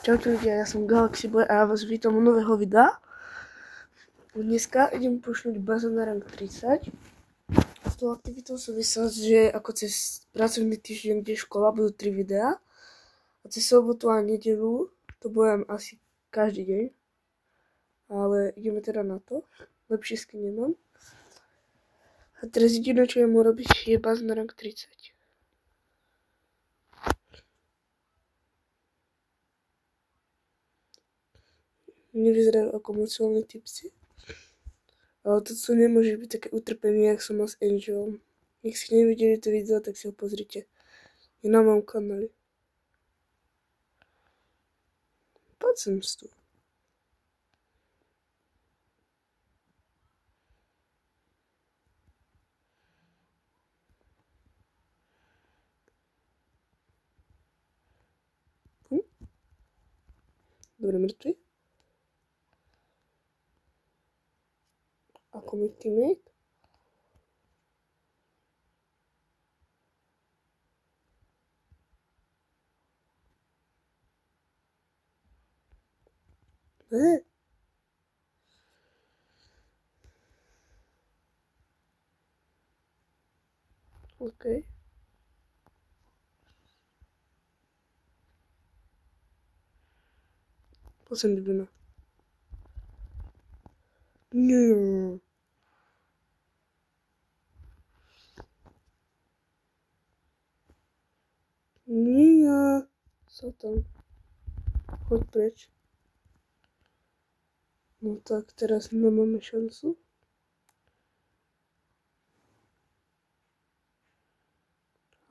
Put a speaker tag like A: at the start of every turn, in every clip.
A: Čaute ľudia, ja som Galaxy Boy a ja vás vítam u nového videa. Dneska idem pušnúť bazén na rank 30. S tou aktivitou súvisela, že ako cez pracovný týždeň, kde je škola, budú 3 videá. A cez sobotu a nedeľu to budem asi každý deň. Ale ideme teda na to. Lepšie skin nemám. A teraz jediné, čo idem urobiť, je bazén na rank 30. Nevyzerajú ako moc silní tipsy. Ale to tu nemôže byť také utrpenie, jak som mal s Angelom. Ak si nevideli to video, tak si ho pozrite. Je na mojom kanáli. Poď sem tu. Dobre, mŕtvy. Ako mi teammate. OK. Poď Dubina. Nie. Nie. Co tam? Choď preč. No tak, teraz nemáme šancu.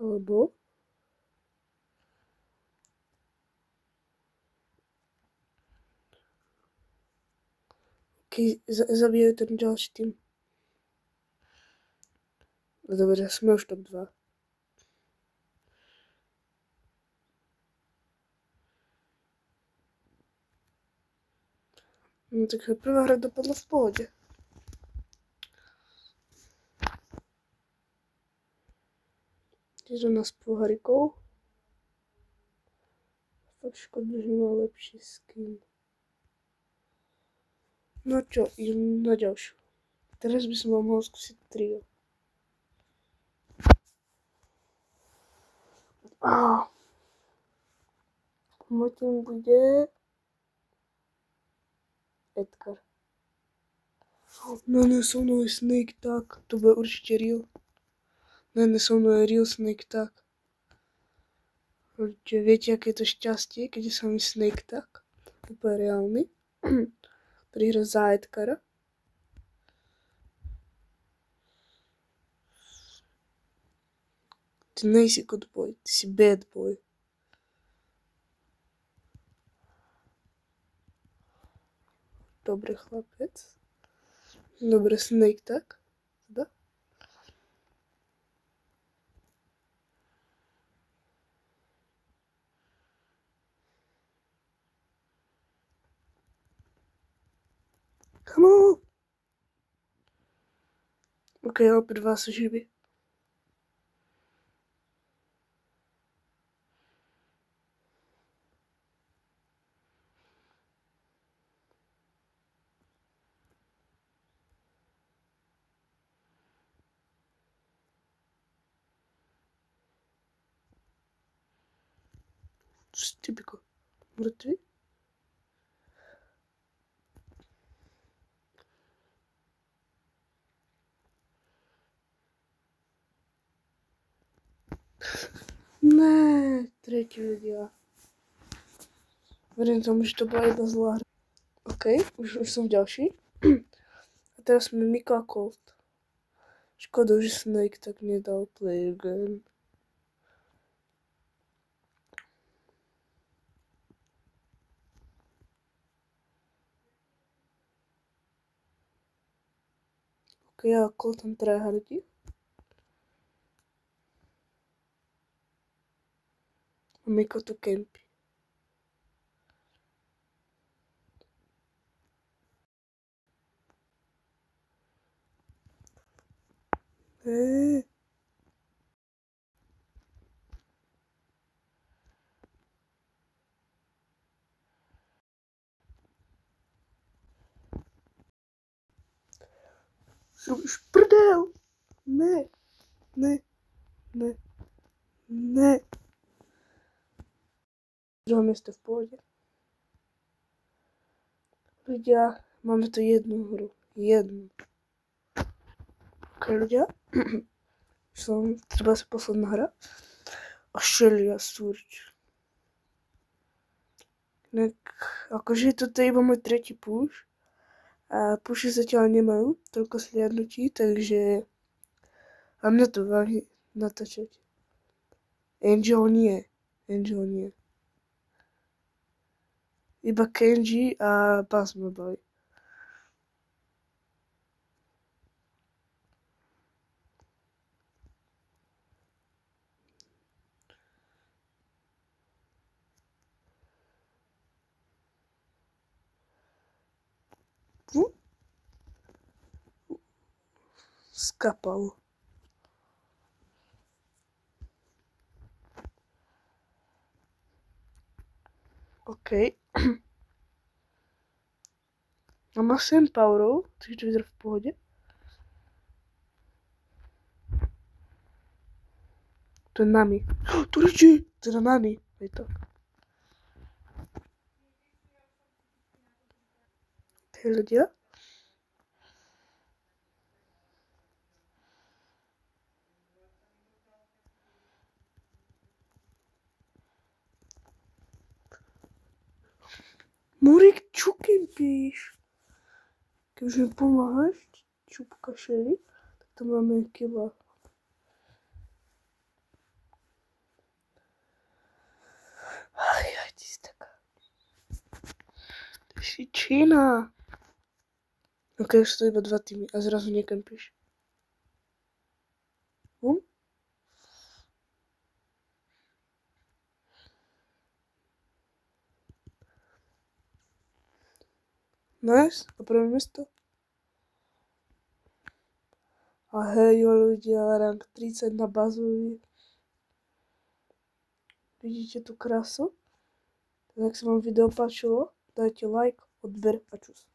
A: Alebo? OK, zabijajú ten ďalší tým. Dobre, sme už top 2. No tak prvá hra dopadla v pohode. Tiež nás pohárikov. Fakt škoda, že nemá lepší skin. No čo, idem na ďalšiu. Teraz by som vám mohol skúsiť trio. Môj tým bude Edgar. No ne, so mnou je Snake tak. To bude určite real. Ne, so mnou je real Snake tak. Viete, aké je to šťastie, keď je sa mi Snake tak? Úplne reálny. Ktorý hra za Edgara. Ty nejsi good boy, ty si bad boy. Dobre, chlapec. Dobre, Snake tak. Da? Come on! OK, opäť dva sú živí. Typical. Mŕtvy. Ne, tretí ľudia. Verím tomu, že to bola iba zlá hra. OK, už som ďalší. A teraz sme Miko a Colt. Škoda, že Snake tak nedal play again. OK, a Colt tam tryhardí. A Miko tu campy. Robíš prdel. Ne. Ne. Ne. Ne. Druhé miesto v pohode. Ľudia, máme tu jednu hru. Jednu. Ok, ľudia. Treba sa posledná hra. A Šelia Surč. Tak, akože toto je iba môj tretí push. A pushy zatiaľ nemajú toľko sliadnutí, takže a mňa to váži natáčať. Angel nie. Iba Kenji a Bass ma baví. Skapal. OK. A má 7 powerov, takže to vyzerá v pohode. To je Nami. To je teda Nami. Je to. Hej ľudia. Murik, čo kempíš? Keď mi pomáhaš, čupka Šeli, tak to máme kila. Aj, ty si taká. To si Čína. Ok, už to iba 2 týmy a zrazu nekempíš. Nice, a prvé miesto. A hej ľudia, rank 30 na bazovi. Vidíte tú krásu? Tak ak sa vám video páčilo, dajte like, odber a čus.